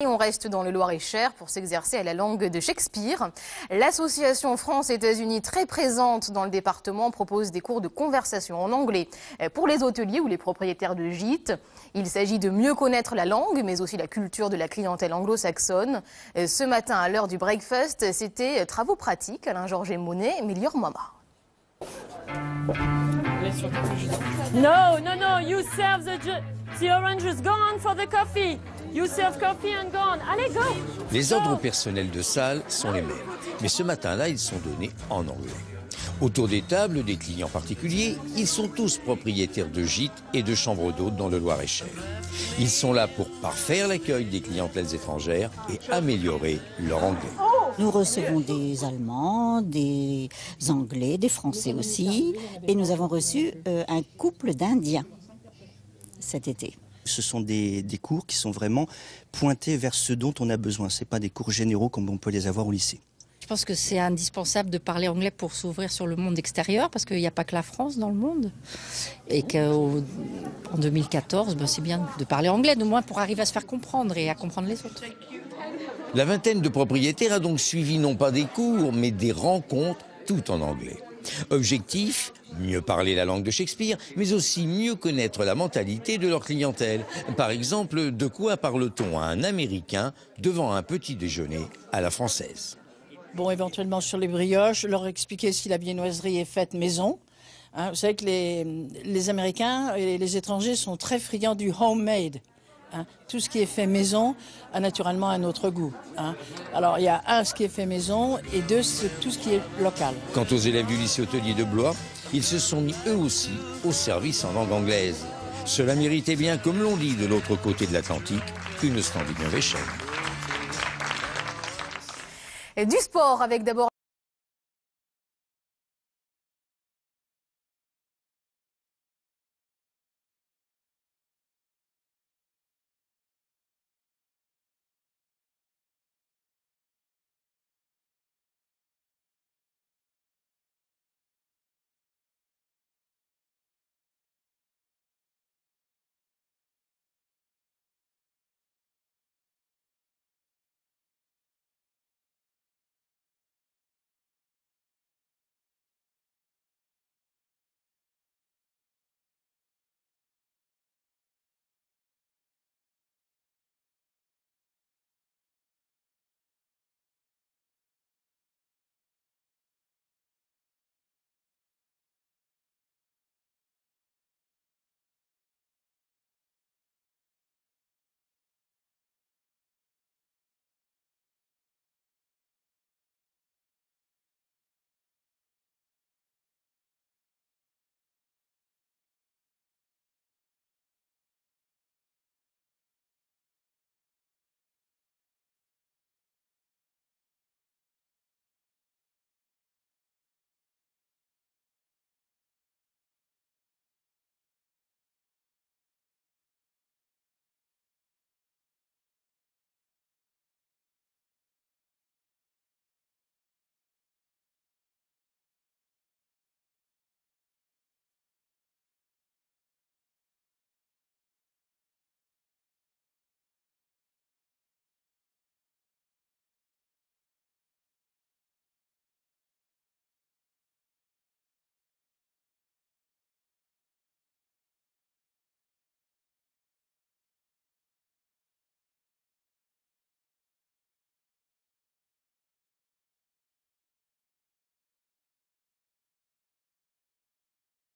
On reste dans le Loir-et-Cher pour s'exercer à la langue de Shakespeare. L'association France-États-Unis, très présente dans le département, propose des cours de conversation en anglais pour les hôteliers ou les propriétaires de gîtes. Il s'agit de mieux connaître la langue, mais aussi la culture de la clientèle anglo-saxonne. Ce matin, à l'heure du breakfast, c'était travaux pratiques. Alain Georges Monet, Milior Mama. No, you serve the orange is gone for the coffee. You serve coffee and gone. Allez, go. Les ordres personnels de salle sont les mêmes, mais ce matin-là, ils sont donnés en anglais. Autour des tables des clients particuliers, ils sont tous propriétaires de gîtes et de chambres d'hôtes dans le Loir-et-Cher. Ils sont là pour parfaire l'accueil des clientèles étrangères et améliorer leur anglais. Nous recevons des Allemands, des Anglais, des Français aussi, et nous avons reçu un couple d'Indiens cet été. Ce sont des cours qui sont vraiment pointés vers ce dont on a besoin. Ce n'est pas des cours généraux comme on peut les avoir au lycée. Je pense que c'est indispensable de parler anglais pour s'ouvrir sur le monde extérieur, parce qu'il n'y a pas que la France dans le monde. Et qu'en 2014, c'est bien de parler anglais, du moins pour arriver à se faire comprendre et à comprendre les autres. La vingtaine de propriétaires a donc suivi non pas des cours, mais des rencontres, tout en anglais. Objectif, mieux parler la langue de Shakespeare, mais aussi mieux connaître la mentalité de leur clientèle. Par exemple, de quoi parle-t-on à un Américain devant un petit déjeuner à la française? Bon, éventuellement sur les brioches, leur expliquer si la viennoiserie est faite maison. Vous savez que les Américains et les étrangers sont très friands du homemade. Tout ce qui est fait maison a naturellement un autre goût. Alors il y a ce qui est fait maison et deux, tout ce qui est local. Quant aux élèves du lycée hôtelier de Blois, ils se sont mis eux aussi au service en langue anglaise. Cela méritait bien, comme l'on dit de l'autre côté de l'Atlantique, une Scandinavie. Du sport avec d'abord